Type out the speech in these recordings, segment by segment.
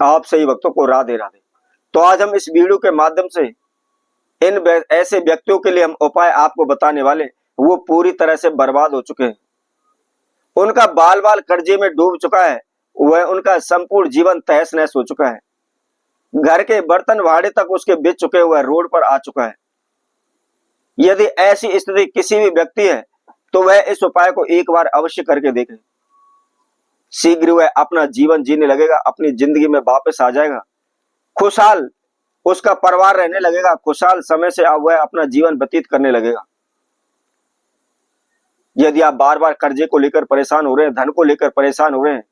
आप सही वक्तों को राधे राधे। तो आज हम इस वीडियो के माध्यम से ऐसे व्यक्तियों के लिए हम उपाय आपको बताने वाले, वो पूरी तरह से बर्बाद हो चुके हैं। उनका बाल बाल कर्जे में डूब चुका है। वह उनका संपूर्ण जीवन तहस नहस हो चुका है। घर के बर्तन भाड़े तक उसके बिक चुके हुए रोड पर आ चुका है। यदि ऐसी स्थिति किसी भी व्यक्ति है तो वह इस उपाय को एक बार अवश्य करके देखे। शीघ्र वह अपना जीवन जीने लगेगा, अपनी जिंदगी में वापस आ जाएगा। खुशहाल उसका परिवार रहने लगेगा। खुशहाल समय से अब वह अपना जीवन व्यतीत करने लगेगा। यदि आप बार बार कर्जे को लेकर परेशान हो रहे हैं, धन को लेकर परेशान हो रहे हैं,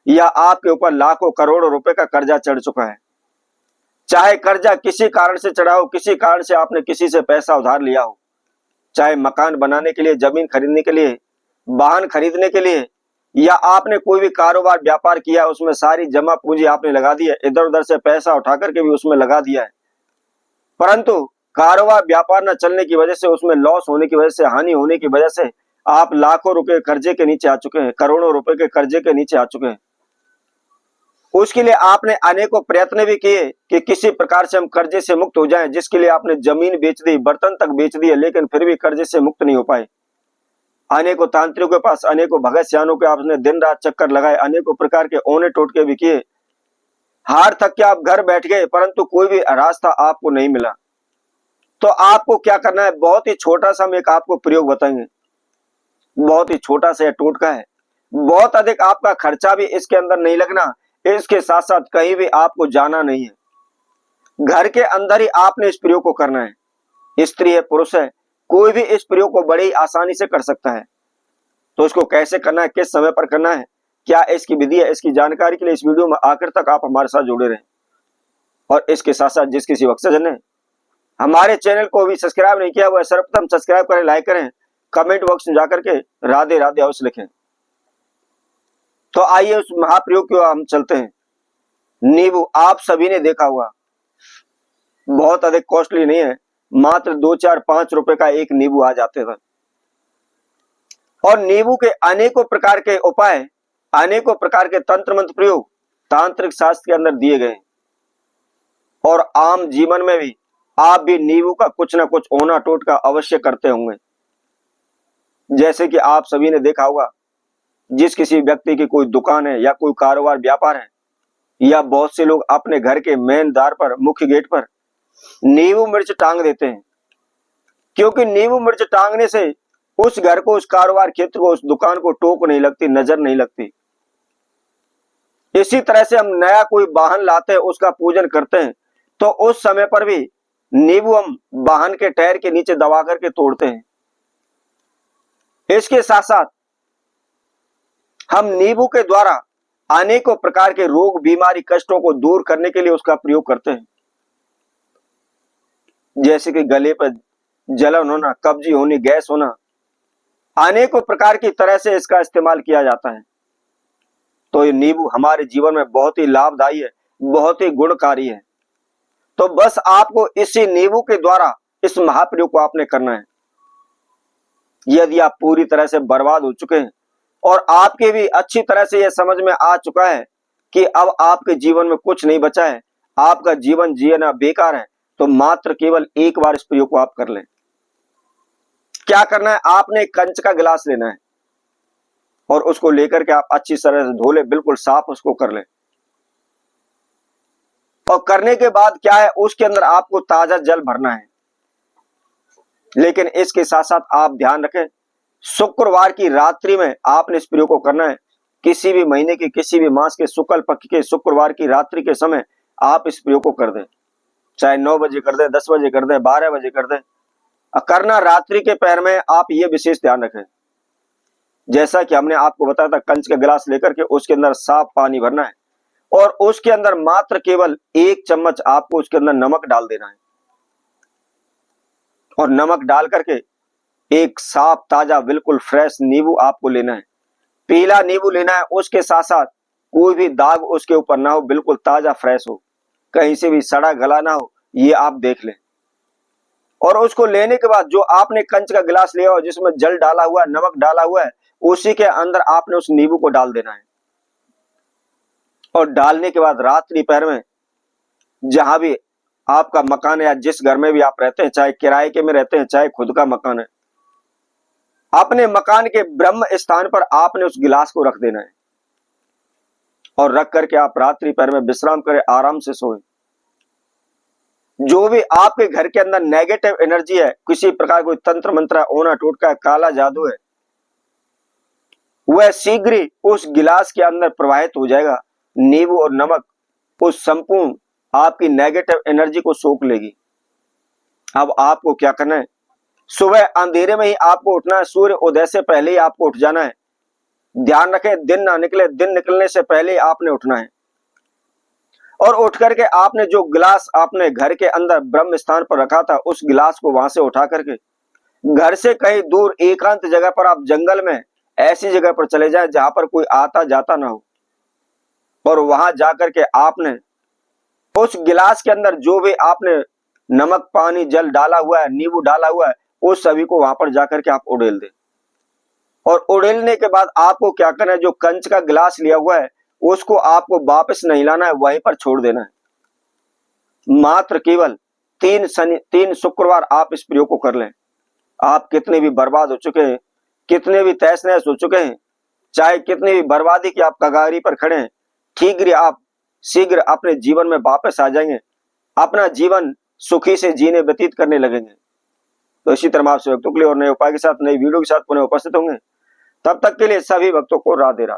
या आपके ऊपर लाखों करोड़ों रुपए का कर्जा चढ़ चुका है, चाहे कर्जा किसी कारण से चढ़ा हो, किसी कारण से आपने किसी से पैसा उधार लिया हो, चाहे मकान बनाने के लिए, जमीन खरीदने के लिए, वाहन खरीदने के लिए, या आपने कोई भी कारोबार व्यापार किया, उसमें सारी जमा पूंजी आपने लगा दी है, इधर उधर से पैसा उठा करके भी उसमें लगा दिया है, परंतु कारोबार व्यापार न चलने की वजह से, उसमें लॉस होने की वजह से, हानि होने की वजह से आप लाखों रुपए कर्जे के नीचे आ चुके हैं, करोड़ों रुपए के कर्जे के नीचे आ चुके हैं। उसके लिए आपने अनेकों प्रयत्न भी किए कि किसी प्रकार से हम कर्जे से मुक्त हो जाएं, जिसके लिए आपने जमीन बेच दी, बर्तन तक बेच दिए, लेकिन फिर भी कर्जे से मुक्त नहीं हो पाए। अनेकों तांत्रिकों के पास, अनेकों भगत सियानों के आपने दिन रात चक्कर लगाए, अनेकों प्रकार के ओने टोटके भी किए, हार थक के आप घर बैठ गए, परंतु कोई भी रास्ता आपको नहीं मिला। तो आपको क्या करना है, बहुत ही छोटा सा हम एक आपको प्रयोग बताएंगे। बहुत ही छोटा सा टोटका है, बहुत अधिक आपका खर्चा भी इसके अंदर नहीं लगना, इसके साथ साथ कहीं भी आपको जाना नहीं है। घर के अंदर ही आपने इस प्रयोग को करना है। स्त्री है, पुरुष है, कोई भी इस प्रयोग को बड़ी आसानी से कर सकता है। तो इसको कैसे करना है, किस समय पर करना है, क्या इसकी विधि है, इसकी जानकारी के लिए इस वीडियो में आखिर तक आप हमारे साथ जुड़े रहें। और इसके साथ साथ जिस किसी भक्तजन ने हमारे चैनल को भी सब्सक्राइब नहीं किया, वह सर्वप्रथम सब्सक्राइब करें, लाइक करें, कमेंट बॉक्स में जाकर के राधे राधे अवश्य लिखें। तो आइए उस महाप्रयोग की हम चलते हैं। नींबू आप सभी ने देखा हुआ, बहुत अधिक कॉस्टली नहीं है, मात्र 2, 4, 5 रुपए का एक नींबू आ जाते थे। और नींबू के अनेकों प्रकार के उपाय, अनेकों प्रकार के तंत्र मंत्र प्रयोग तांत्रिक शास्त्र के अंदर दिए गए। और आम जीवन में भी आप भी नींबू का कुछ ना कुछ ओना टोटका अवश्य करते होंगे। जैसे कि आप सभी ने देखा होगा, जिस किसी व्यक्ति की कोई दुकान है या कोई कारोबार व्यापार है, या बहुत से लोग अपने घर के मेन द्वार पर, मुख्य गेट पर नींबू मिर्च टांग देते हैं, क्योंकि नींबू मिर्च टांगने से उस घर को, उस कारोबार क्षेत्र को, उस दुकान को टोक नहीं लगती, नजर नहीं लगती। इसी तरह से हम नया कोई वाहन लाते हैं, उसका पूजन करते हैं, तो उस समय पर भी नींबू हम वाहन के टायर के नीचे दबा करके तोड़ते हैं। इसके साथ साथ हम नींबू के द्वारा अनेकों प्रकार के रोग, बीमारी, कष्टों को दूर करने के लिए उसका प्रयोग करते हैं। जैसे कि गले पर जलन होना, कब्जी होनी, गैस होना, अनेकों प्रकार की तरह से इसका इस्तेमाल किया जाता है। तो ये नींबू हमारे जीवन में बहुत ही लाभदायी है, बहुत ही गुणकारी है। तो बस आपको इसी नींबू के द्वारा इस महाप्रयोग को आपने करना है। यदि आप पूरी तरह से बर्बाद हो चुके हैं और आपके भी अच्छी तरह से यह समझ में आ चुका है कि अब आपके जीवन में कुछ नहीं बचा है, आपका जीवन जीना बेकार है, तो मात्र केवल एक बार इस प्रयोग को आप कर लें। क्या करना है, आपने कंच का गिलास लेना है और उसको लेकर के आप अच्छी तरह से धो ले, बिल्कुल साफ उसको कर ले। और करने के बाद क्या है, उसके अंदर आपको ताजा जल भरना है। लेकिन इसके साथ साथ आप ध्यान रखें, शुक्रवार की रात्रि में आपने इस प्रयोग को करना है। किसी भी महीने के, किसी भी मास के शुक्ल पक्ष के शुक्रवार की रात्रि के समय आप इस प्रयोग को कर दें। चाहे 9 बजे कर दें, 10 बजे कर दें, 12 बजे कर दें, करना रात्रि के पहर में। आप ये विशेष ध्यान रखें, जैसा कि हमने आपको बताया था, कंच का गिलास लेकर के उसके अंदर साफ पानी भरना है और उसके अंदर मात्र केवल 1 चम्मच आपको उसके अंदर नमक डाल देना है। और नमक डाल करके एक साफ ताजा बिल्कुल फ्रेश नींबू आपको लेना है, पीला नींबू लेना है। उसके साथ साथ कोई भी दाग उसके ऊपर ना हो, बिल्कुल ताजा फ्रेश हो, कहीं से भी सड़ा गला ना हो, ये आप देख लें। और उसको लेने के बाद जो आपने कंच का गिलास लिया हो, जिसमें जल डाला हुआ है, नमक डाला हुआ है, उसी के अंदर आपने उस नींबू को डाल देना है। और डालने के बाद रात्रि पहर में जहां भी आपका मकान है या जिस घर में भी आप रहते हैं, चाहे किराए के में रहते हैं चाहे खुद का मकान है, अपने मकान के ब्रह्म स्थान पर आपने उस गिलास को रख देना है और रख करके आप रात्रि पहर में विश्राम करें, आराम से सोएं। जो भी आपके घर के अंदर नेगेटिव एनर्जी है, किसी प्रकार कोई तंत्र मंत्र, ओना टोटका, काला जादू है, वह शीघ्र ही उस गिलास के अंदर प्रवाहित हो जाएगा। नींबू और नमक उस संपूर्ण आपकी नेगेटिव एनर्जी को सोख लेगी। अब आपको क्या करना है, सुबह अंधेरे में ही आपको उठना है, सूर्य उदय से पहले ही आपको उठ जाना है। ध्यान रखें दिन ना निकले, दिन निकलने से पहले ही आपने उठना है और उठ करके आपने जो गिलास आपने घर के अंदर ब्रह्म स्थान पर रखा था, उस गिलास को वहां से उठा करके घर से कहीं दूर एकांत जगह पर, आप जंगल में ऐसी जगह पर चले जाएं जहां पर कोई आता जाता ना हो, और वहां जाकर के आपने उस गिलास के अंदर जो भी आपने नमक, पानी, जल डाला हुआ है, नींबू डाला हुआ है, उस सभी को वहां पर जाकर के आप उड़ेल दें। और उड़ेलने के बाद आपको क्या करना है, जो कंच का गिलास लिया हुआ है उसको आपको वापस नहीं लाना है, वहीं पर छोड़ देना है। मात्र केवल 3 शुक्रवार आप इस प्रयोग को कर लें। आप कितने भी बर्बाद हो चुके हैं, कितने भी तहस नहस हो चुके हैं, चाहे कितनी भी बर्बादी की आप कगारी पर खड़े हैं, शीघ्र अपने जीवन में वापस आ जाएंगे, अपना जीवन सुखी से जीने व्यतीत करने लगेंगे। तो इसी तरह आपसे भक्तों के लिए और नए उपाय के साथ, नई वीडियो के साथ पुनः उपस्थित होंगे। तब तक के लिए सभी भक्तों को राधे राधे।